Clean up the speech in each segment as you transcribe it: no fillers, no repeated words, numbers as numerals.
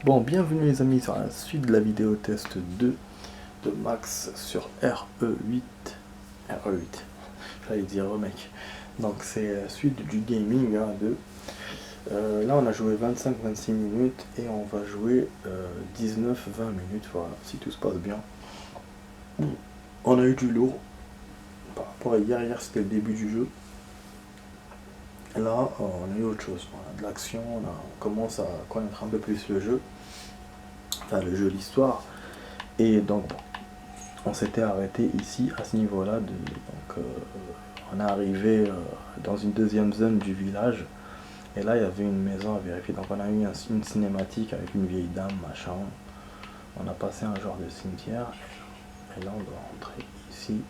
Bon, bienvenue les amis sur la suite de la vidéo test 2 de Max sur RE8. RE8, j'allais dire mec. Donc c'est la suite du gaming hein, là on a joué 25-26 minutes et on va jouer 19-20 minutes, voilà, si tout se passe bien. On a eu du lourd par rapport à hier c'était le début du jeu. Là on a eu autre chose, voilà, de l'action, on commence à connaître un peu plus le jeu. Enfin le jeu, l'histoire. Et donc bon, on s'était arrêté ici à ce niveau là on est arrivé dans une deuxième zone du village et là il y avait une maison à vérifier, donc on a eu une cinématique avec une vieille dame machin, on a passé un genre de cimetière et là on doit rentrer ici.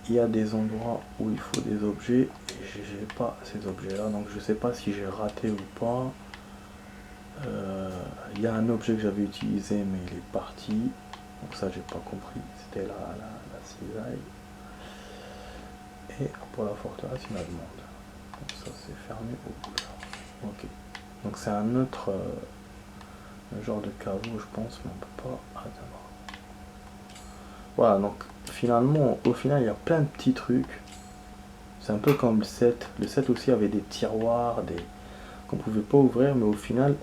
Il y a des endroits où il faut des objets et j'ai pas ces objets là, donc je sais pas si j'ai raté ou pas. Il y a un objet que j'avais utilisé mais il est parti, donc ça j'ai pas compris, c'était la cisaille. Et pour la forteresse il y a demande, donc ça c'est fermé au bout là. Ok, donc c'est un autre genre de caveau je pense, mais on peut pas atteindre. Voilà, donc finalement au final il y a plein de petits trucs, c'est un peu comme le 7 aussi avait des tiroirs qu'on pouvait pas ouvrir, mais au final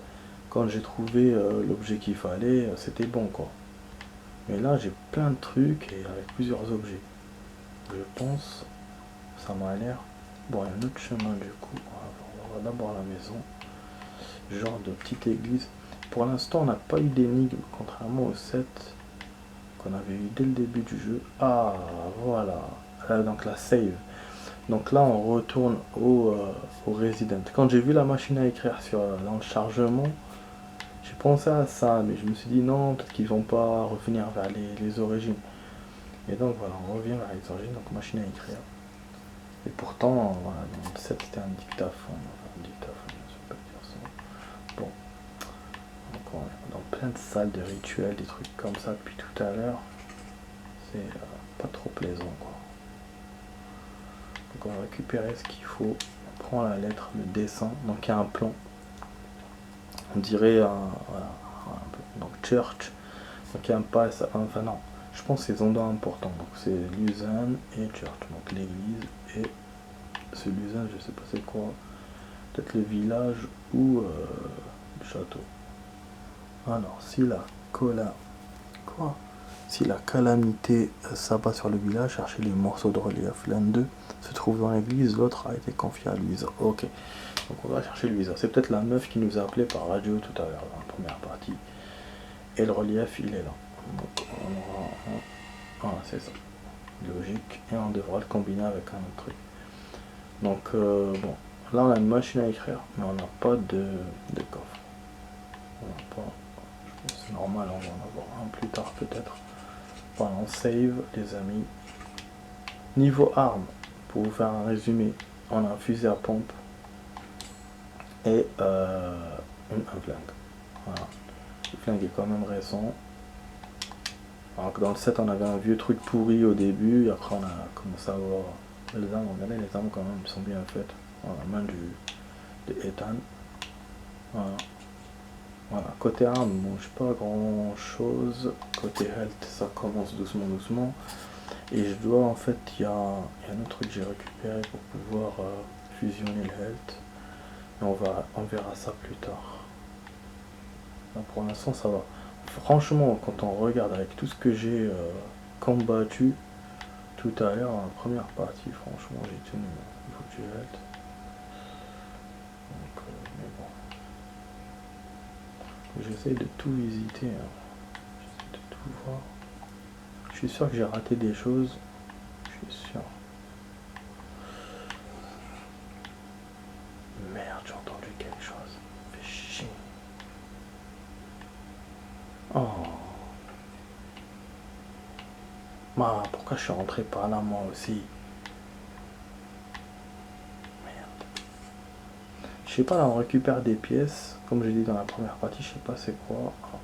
quand j'ai trouvé l'objet qu'il fallait c'était bon quoi. Mais là j'ai plein de trucs et avec plusieurs objets, je pense ça m'a l'air. Bon, il y a un autre chemin du coup, on va d'abord à la maison, genre de petite église. Pour l'instant on n'a pas eu d'énigme, contrairement au 7 qu'on avait eu dès le début du jeu. Ah voilà, là, donc la save. Donc là on retourne au Resident. Quand j'ai vu la machine à écrire dans le chargement, j'ai pensé à ça, mais je me suis dit non, peut-être qu'ils vont pas revenir vers les origines. Et donc voilà, on revient vers les origines, donc machine à écrire. Et pourtant, voilà, dans le 7 c'était un dictaphone. Enfin, un dictaphone, je peux pas dire ça. Bon, donc on est dans plein de salles de rituels, des trucs comme ça depuis tout à l'heure. C'est pas trop plaisant quoi. Donc on va récupérer ce qu'il faut. On prend la lettre, le dessin. Donc il y a un plan. On dirait voilà, un peu. Donc church. Donc il y a un pas, enfin non. Je pense que c'est des endroits importants. Donc c'est Luzanne et church. Donc l'église et ce Luzanne, je sais pas c'est quoi. Peut-être le village ou le château. Alors si la cola. Quoi Si la calamité s'abat sur le village, cherchez les morceaux de relief. L'un d'eux se trouve dans l'église, l'autre a été confié à Louisa. Ok, donc on va chercher Louisa. C'est peut-être la meuf qui nous a appelé par radio tout à l'heure, dans la première partie. Et le relief, il est là. Donc on aura un. Voilà, c'est ça. Logique. Et on devra le combiner avec un autre truc. Donc bon, là on a une machine à écrire, mais on n'a pas de coffre. On n'a pas. Je pense que c'est normal, on va en avoir un plus tard peut-être. Voilà, on save les amis. Niveau armes, pour vous faire un résumé, on a un fusil à pompe et un flingue. Voilà. Le flingue est quand même récent. Alors que dans le 7 on avait un vieux truc pourri au début, et après on a commencé à voir les armes. Regardez, les armes quand même sont bien faites. Voilà, main de Ethan. Voilà. Voilà. Côté armes, bon, j'ai pas grand chose. Côté health, ça commence doucement. Et je dois en fait, il y a un autre truc que j'ai récupéré pour pouvoir fusionner le health. Et on verra ça plus tard. Là, pour l'instant ça va. Franchement, quand on regarde avec tout ce que j'ai combattu tout à l'heure en première partie, franchement j'ai tenu au niveau du health. Donc, mais bon. J'essaie de tout visiter. Hein. J'essaie de tout voir. Je suis sûr que j'ai raté des choses. Je suis sûr. Merde, j'ai entendu quelque chose. Fais chier. Oh. Bah, pourquoi je suis rentré par là moi aussi? Merde. Je sais pas, là on récupère des pièces. Comme j'ai dit dans la première partie, je sais pas c'est quoi. Oh,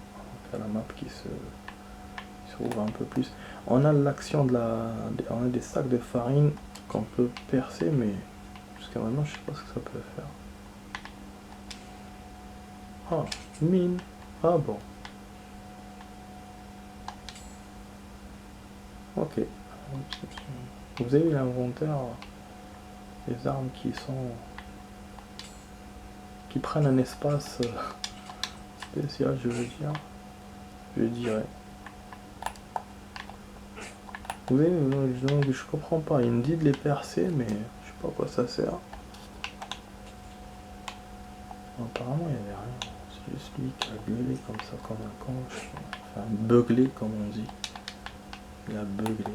il y a la map qui se ouvre un peu plus. On a l'action on a des sacs de farine qu'on peut percer, mais jusqu'à maintenant je sais pas ce que ça peut faire. Oh, mine. Ah bon. Ok. Vous avez l'inventaire, les armes qui prennent un espace spécial, je veux dire. Je dirais. Vous voyez, donc je comprends pas. Il me dit de les percer, mais je sais pas à quoi ça sert. Apparemment, il n'y avait rien. C'est juste lui qui a gueulé comme ça, comme un con. Enfin, beuglé, comme on dit. Il a beuglé.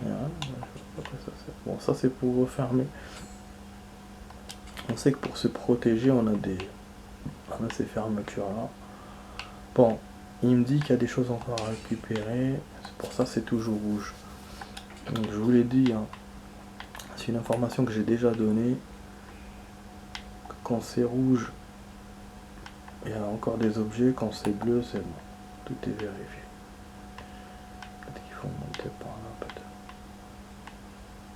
Et voilà, je sais pas à quoi ça sert. Bon, ça c'est pour refermer. On sait que pour se protéger, on a ces fermetures-là. Bon, il me dit qu'il y a des choses encore à récupérer. C'est pour ça c'est toujours rouge. Donc je vous l'ai dit, hein, c'est une information que j'ai déjà donnée. Quand c'est rouge, il y a encore des objets. Quand c'est bleu, c'est bon. Tout est vérifié. Peut-être qu'il faut monter par là, peut-être.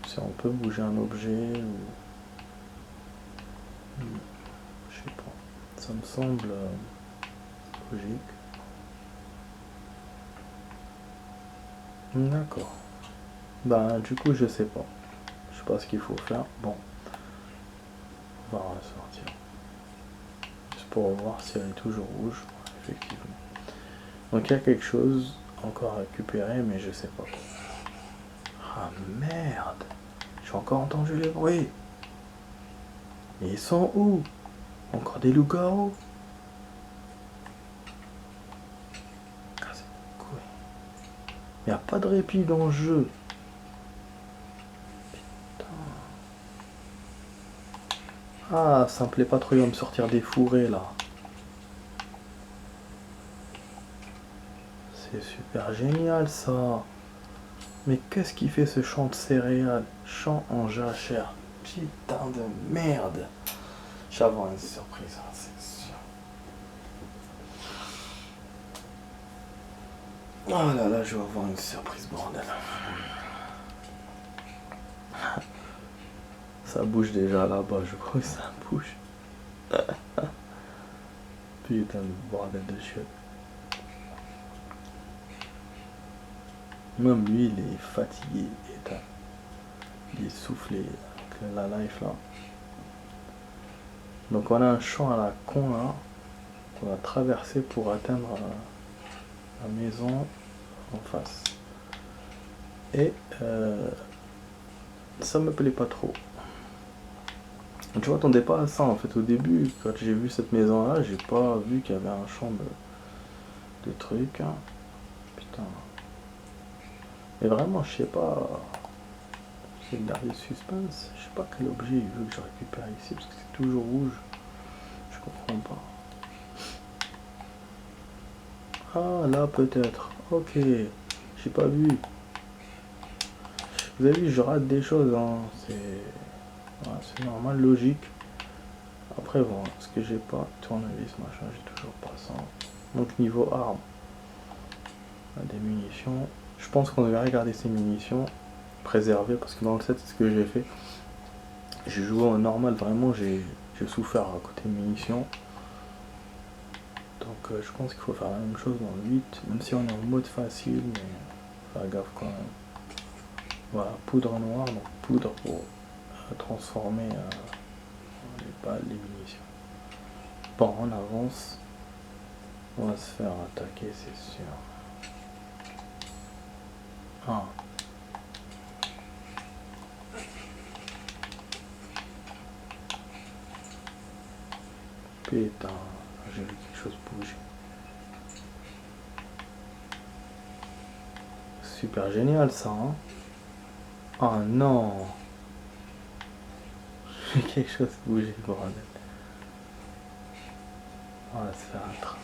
Si on peut bouger un objet ou... Je sais pas. Ça me semble logique. D'accord. Bah du coup je sais pas. Je sais pas ce qu'il faut faire. Bon. On va ressortir. Juste pour voir si elle est toujours rouge. Effectivement. Donc il y a quelque chose encore à récupérer, mais je sais pas quoi. Ah merde. J'ai encore entendu les bruits. Mais ils sont où? Encore des loups-garous? Il n'y a pas de répit dans le jeu. Putain. Ah, ça me plaît pas trop, il va me sortir des fourrés là. C'est super génial ça. Mais qu'est-ce qui fait ce champ de céréales? Champ en jachère. Putain de merde. Je vais avoir une surprise, hein, c'est sûr. Oh là là, je vais avoir une surprise, bordel. Ça bouge déjà là-bas, je crois que ça bouge. Putain de bordel de chiottes. Même lui, il est fatigué. Il est soufflé avec la life là. Donc on a un champ à la con là. On va traverser pour atteindre la maison en face. Et ça me plaît pas trop. Je m'attendais pas à ça en fait au début. Quand j'ai vu cette maison là, j'ai pas vu qu'il y avait un champ de trucs. Hein. Putain. Mais vraiment, je sais pas. C'est le dernier suspense. Je sais pas quel objet il veut que je récupère ici parce que c'est toujours rouge. Je comprends pas. Ah là peut-être. Ok. J'ai pas vu. Vous avez vu, je rate des choses. Hein. C'est normal, logique. Après bon, ce que j'ai pas, tournevis, machin, j'ai toujours pas ça. Donc niveau armes, on a des munitions. Je pense qu'on devrait regarder ces munitions préservées parce que dans le set c'est ce que j'ai fait. J'ai joué en normal, vraiment j'ai souffert à côté munitions. Donc je pense qu'il faut faire la même chose dans le 8, même si on est en mode facile, mais faire gaffe quand même. Voilà, poudre noire, donc poudre pour transformer les balles, les munitions. Bon, on avance. On va se faire attaquer, c'est sûr. Ah. Putain, j'ai vu quelque chose bouger. Super génial ça, hein. Oh non. J'ai quelque chose bouger, bordel. On va se faire un train.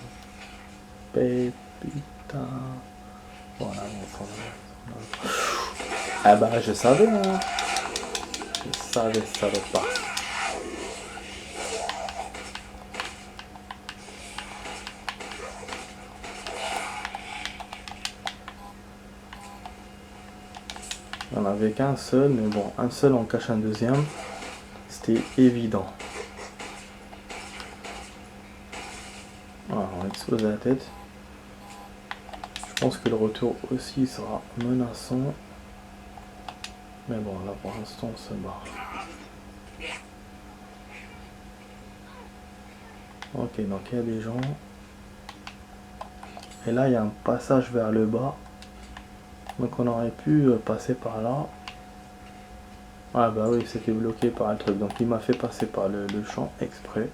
Putain. Voilà, on s'en va. Ah bah je savais, hein. Je savais, ça va pas. Il n'y en avait qu'un seul, mais bon, un seul en cache un deuxième. C'était évident. Voilà, on va exploser la tête. Je pense que le retour aussi sera menaçant. Mais bon, là pour l'instant on se barre. Ok, donc il y a des gens. Et là il y a un passage vers le bas. Donc on aurait pu passer par là. Ah bah oui, c'était bloqué par le truc. Donc il m'a fait passer par le champ exprès.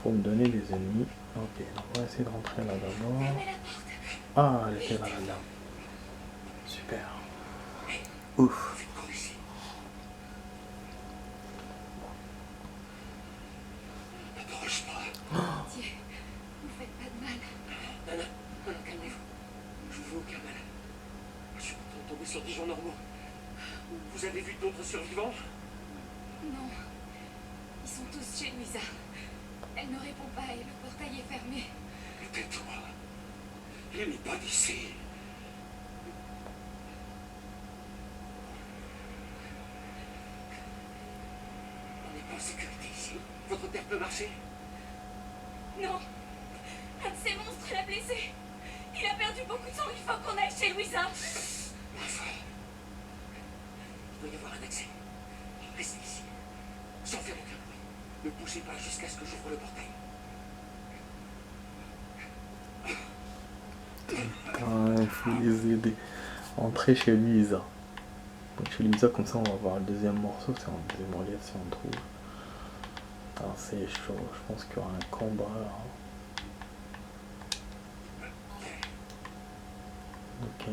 Pour me donner des ennemis. Ok, donc on va essayer de rentrer là d'abord. Ah, elle était là, la dame. Super. Ouf. Vous faites pas de mal. Non, calmez-vous. Je vous veux aucun mal. Je suis content de tomber sur des gens normaux. Vous avez vu d'autres survivants? Non. Ils sont tous chez Louisa. Elle ne répond pas et le portail est fermé. Tais-toi. Elle n'est pas d'ici. On n'est pas en sécurité ici. Votre père peut marcher? Non. Un de ces monstres l'a blessé. Il a perdu beaucoup de sang. Il faut qu'on aille chez Louisa. Enfin. Il doit y avoir un accès. Restez ici. Sans faire aucun bruit. Ne bougez pas jusqu'à ce que j'ouvre le portail. Il faut les aider. Entrer chez Louisa. Donc chez Louisa, comme ça on va voir le deuxième morceau. C'est un deuxième relief si on trouve. Alors c'est chaud. Je pense qu'il y aura un combat là. Ok,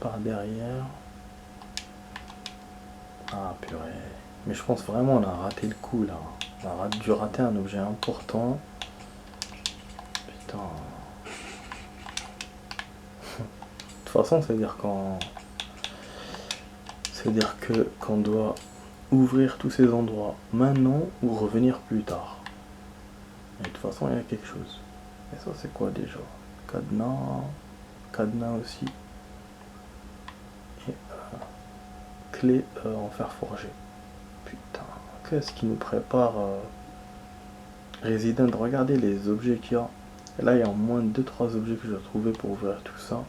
par derrière. Ah purée. Mais je pense vraiment on a raté le coup là. On a dû rater un objet important. Putain. De toute façon, c'est-à-dire qu'on doit ouvrir tous ces endroits maintenant ou revenir plus tard. Et de toute façon, il y a quelque chose. Et ça, c'est quoi déjà? Cadenas. Cadenas aussi. Et clé en fer forgé. Putain, qu'est-ce qui nous prépare Resident, regardez les objets qu'il y a. Et là, il y a au moins 2-3 objets que je dois trouver pour ouvrir tout ça.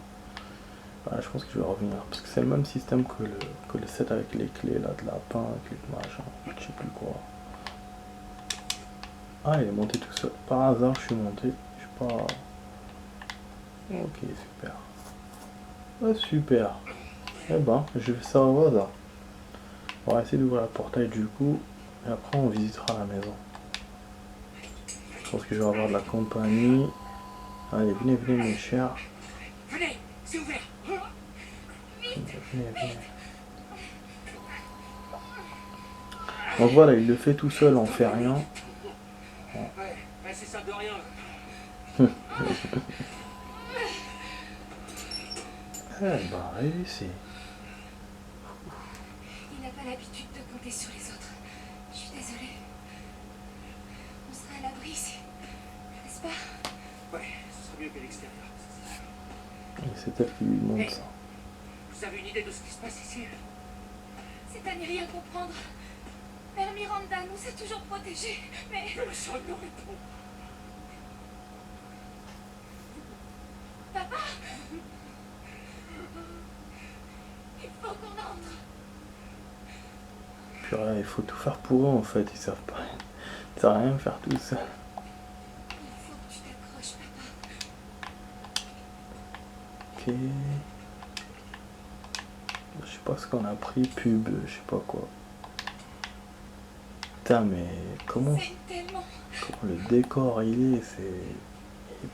Bah, je pense que je vais revenir. Parce que c'est le même système que le set avec les clés là, de lapin, clés de machin, je sais plus quoi. Ah, il est monté tout seul. Par hasard, je suis monté. Je sais pas. Ok, super. Ah, super. Eh ben, je fais ça au hasard. On va essayer d'ouvrir la portail du coup. Et après, on visitera la maison. Je pense que je vais avoir de la compagnie. Allez, venez, venez, mes chers. Venez, c'est ouvert. Venez, venez. Donc voilà, il le fait tout seul, on fait rien. Ouais, c'est ça de rien. Eh ben, réussi. Il n'a pas l'habitude de compter sur les autres. Je suis désolée. On sera à l'abri ici. N'est-ce pas? Ouais, ce serait mieux qu'à l'extérieur. Et c'est elle qui lui demande Hey. ça. Vous avez une idée de ce qui se passe ici? C'est à n'y rien comprendre. Mère Miranda nous a toujours protégés, mais... Personne ne répond. Papa, il faut qu'on entre. Purée, il faut tout faire pour eux en fait, ils savent pas. Ils savent rien faire tout seul. Il faut que tu t'accroches, papa. Ok. Je sais pas ce qu'on a pris, pub, je sais pas quoi. Putain, mais comment le décor il est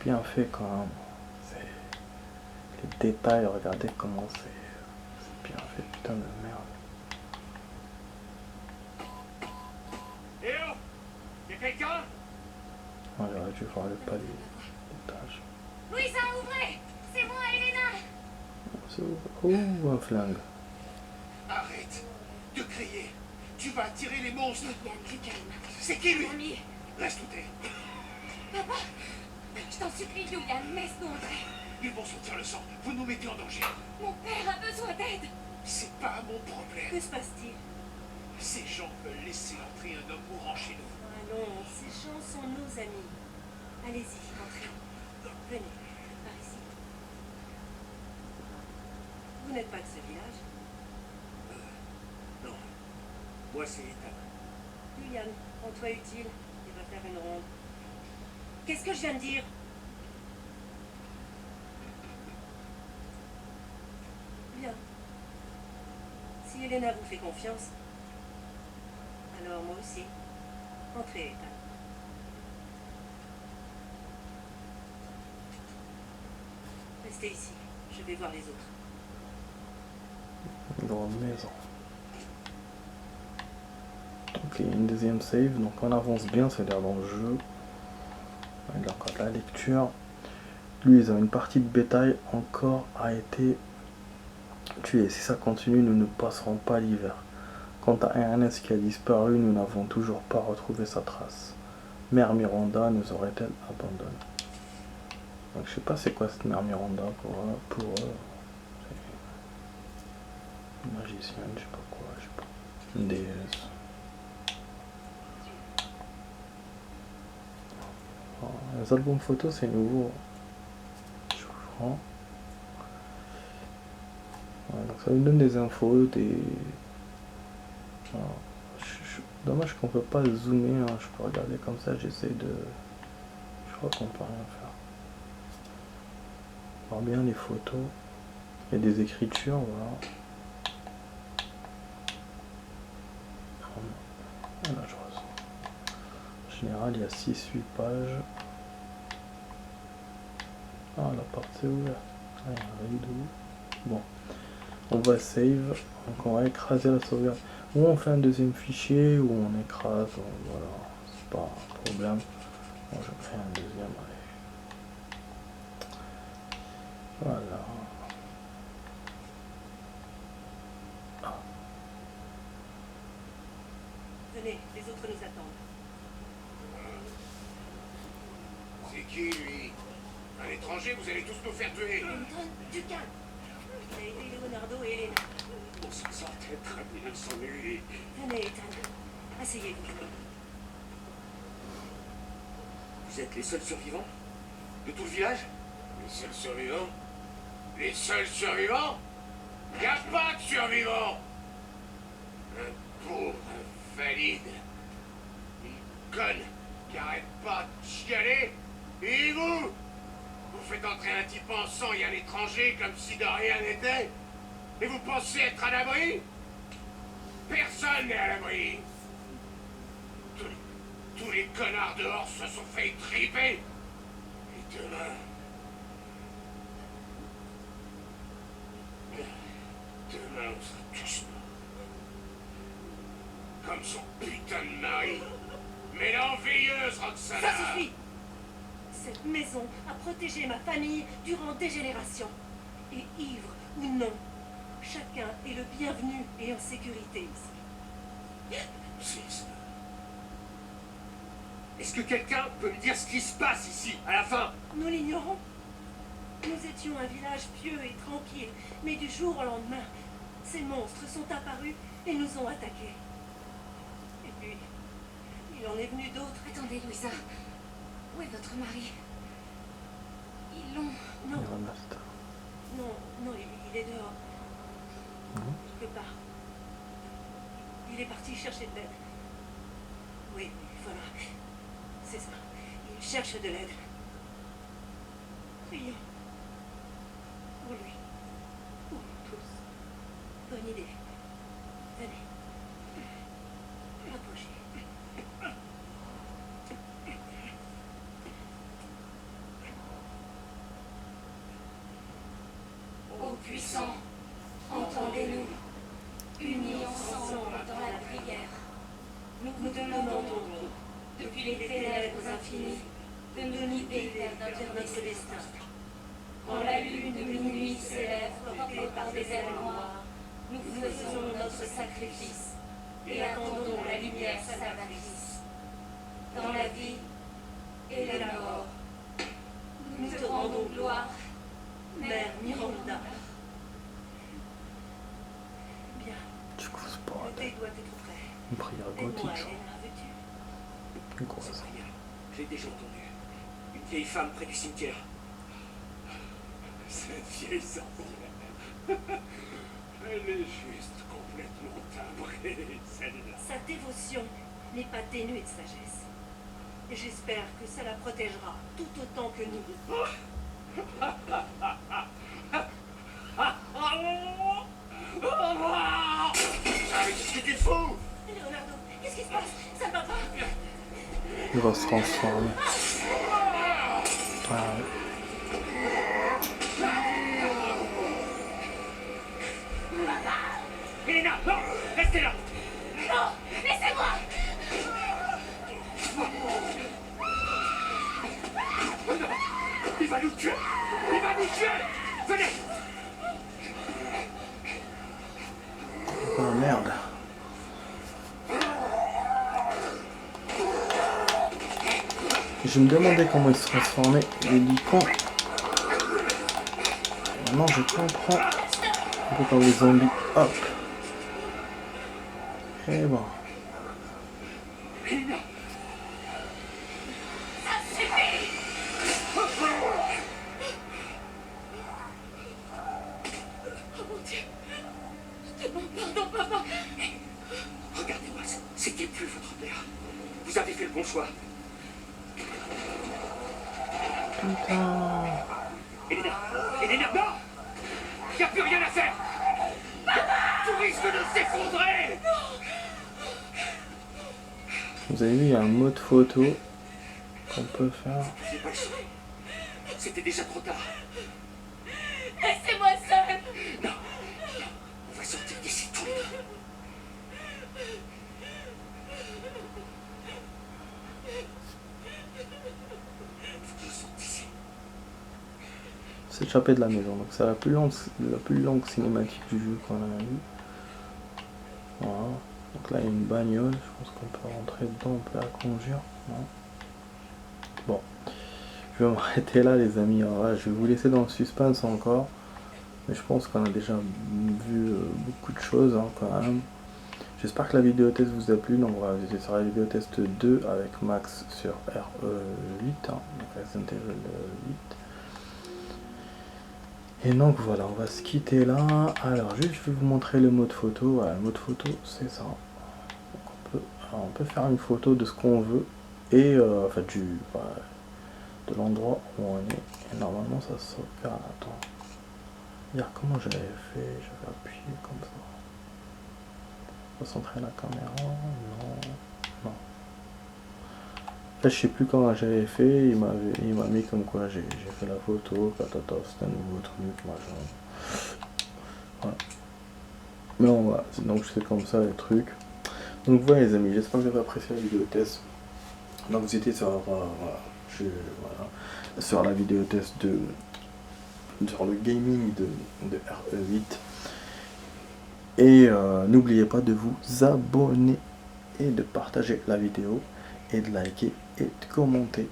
bien fait quand même. Les détails, regardez comment c'est bien fait, putain de merde. Eh oh! Y'a quelqu'un? Ouais, j'aurais dû voir le palier d'étage. Louisa, ouvrez! C'est moi, Elena! Oh, un flingue. Arrête de crier. Tu vas attirer les monstres. Yann, du calme. C'est qui lui? Mamie, Laisse douter. papa, je t'en supplie, Julian, laisse-nous entrer. Ils vont sortir le sang. Vous nous mettez en danger. Mon père a besoin d'aide. C'est pas mon problème. Que se passe-t-il? Ces gens veulent laisser entrer un homme mourant chez nous. Ah non, ces gens sont nos amis. Allez-y, entrez. Venez, par ici. Vous n'êtes pas de ce village? Non. Moi, c'est Ethan. Julian, rends-toi utile. Il va faire une ronde. Qu'est-ce que je viens de dire? Bien. Si Elena vous fait confiance, alors moi aussi. Entrez, Ethan. Restez ici. Je vais voir les autres. Dans la maison. Donc il y a une deuxième save, donc on avance bien, c'est-à-dire dans le jeu. Il y a encore de la lecture. Lui, ils ont une partie de bétail encore a été tuée. Si ça continue, nous ne passerons pas l'hiver. Quant à Ernest qui a disparu, nous n'avons toujours pas retrouvé sa trace. Mère Miranda nous aurait-elle abandonné? Donc je sais pas c'est quoi cette Mère Miranda pour eux. Une magicienne, je sais pas quoi, je sais pas. Une déesse. Alors, les albums photos c'est nouveau. Je crois. Ouais, donc ça nous donne des infos, des. Alors, dommage qu'on peut pas zoomer, hein. Je peux regarder comme ça, j'essaie de. Je crois qu'on peut rien faire. Voir bien les photos. Il y a des écritures, voilà. Là, je ressens. En général, il y a 6-8 pages. Ah, la porte s'est ouverte. Ah, il y a un rideau. Bon. On va save. Donc, on va écraser la sauvegarde. Ou on fait un deuxième fichier, ou on écrase. Voilà. C'est pas un problème. Bon, je fais un deuxième. Allez. Voilà. Venez, les autres nous attendent. C'est qui, lui? Un étranger, vous allez tous nous faire tuer. Anton, du calme. Il a aidé Leonardo et Elena. On s'en sortait très bien sans lui. Venez, Ethan. Asseyez-vous. Vous êtes les seuls survivants? De tout le village? Les seuls survivants? Les seuls survivants? Y a pas de survivants! Un pauvre invalide. Une conne qui arrête pas de chialer. Et vous? Vous faites entrer un type en sang et un étranger comme si de rien n'était? Et vous pensez être à l'abri? Personne n'est à l'abri. Tous les connards dehors se sont fait triper. Et demain... Demain, on sera tous morts. Comme son putain de mari. Mais l'envieilleuse, Roxana. Ça suffit! Cette maison a protégé ma famille durant des générations. Et ivre ou non, chacun est le bienvenu et en sécurité ici. C'est ça. Est-ce que quelqu'un peut me dire ce qui se passe ici, à la fin? Nous l'ignorons. Nous étions un village pieux et tranquille, mais du jour au lendemain, ces monstres sont apparus et nous ont attaqués. Et puis, il en est venu d'autres. Attendez, Louisa. Où est votre mari? Ils l'ont... Non, Ernest. non, il est dehors. Quelque part. Il est parti chercher de l'aide. Oui, voilà. C'est ça. Il cherche de l'aide. Prions. Pour lui. Pour nous tous. Bonne idée. Venez. Approchez. Ô puissant, entendez-nous, unis ensemble dans la prière. Nous vous demandons, depuis les ténèbres infinies, de nous guider vers notre destin. Quand la lune de minuit s'élève portée par des ailes noires, nous faisons notre sacrifice et attendons la lumière salvatrice. Dans la vie et la mort, nous te rendons gloire, Mère Miranda. Bien. Du coup, c'est pas Le thé doit être prêt. une prière Aide-moi, gothique, je Elena, veux-tu? crois. Une grosse. J'ai déjà entendu. Une vieille femme près du cimetière. Cette vieille sorcière. Elle est juste complètement timbrée, celle-là. Sa dévotion n'est pas dénuée de sagesse. Et j'espère que ça la protégera tout autant que nous. Qu'est-ce que tu fous? Leonardo, qu'est-ce qui se passe? Ça ne va pas. Il va se transformer. Ah ouais. Elena, non! Restez là! Non, laissez-moi. Il va nous tuer! Il va nous tuer! Venez! Oh merde. Je me demandais comment il se transformait. J'ai dit con. Maintenant je comprends. Un peu comme les zombies. Hop. Et bon. Elena! Ça suffit. Oh mon Dieu. Je te demande pardon, papa. Regardez-moi, c'était plus votre père. Vous avez fait le bon choix. Putain. Elena! Elena, non! Il n'y a plus rien à faire! Tout risque de s'effondrer! Vous avez vu, il y a un mode photo qu'on peut faire. J'ai pas le choix. C'était déjà trop tard. Laissez-moi seule. Non! On va sortir d'ici tous les deux. Faut qu'on sorte d'ici. S'échapper de la maison. Donc c'est la plus longue cinématique du jeu qu'on a eu. Voilà. Donc là il y a une bagnole. Je pense qu'on peut rentrer dedans, on peut la conduire. Non. Bon. Je vais m'arrêter là les amis. Alors là, je vais vous laisser dans le suspense encore. Mais je pense qu'on a déjà vu beaucoup de choses hein, quand même. J'espère que la vidéo test vous a plu. Donc voilà, j'étais sur la vidéo test 2 avec Max sur RE8, hein, donc Resident Evil 8. Et donc voilà, on va se quitter là. Alors juste je vais vous montrer le mode photo. Voilà, le mode photo c'est ça. Donc, on peut faire une photo de ce qu'on veut. Et enfin voilà, de l'endroit où on est. Et normalement ça se sauvegarde. Attends. Regarde comment j'avais fait. J'avais appuyé comme ça. Recentrer la caméra, non. Là, je sais plus comment j'avais fait, il m'a mis comme quoi j'ai fait la photo, patata, c'est un nouveau truc, machin. Voilà. Mais on va, donc je fais comme ça les trucs. Donc voilà les amis, j'espère que vous avez apprécié la vidéo test. Donc vous étiez sur, sur la vidéo test sur le gaming de RE8. Et n'oubliez pas de vous abonner et de partager la vidéo et de liker et de commenter.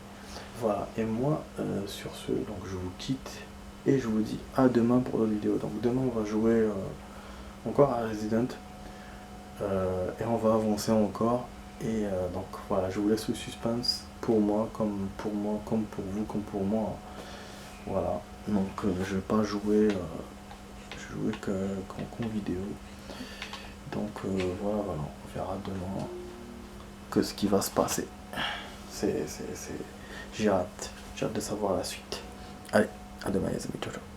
Voilà, et moi sur ce, donc je vous quitte et je vous dis à demain pour la vidéo. Donc demain on va jouer encore à Resident et on va avancer encore. Et donc voilà, je vous laisse le suspense pour moi, comme pour vous, comme pour moi. Voilà, donc je vais pas jouer, je vais jouer qu'en vidéo. Donc voilà, on verra demain que ce qui va se passer. J'ai hâte de savoir la suite. Allez, à demain les amis, ciao ciao.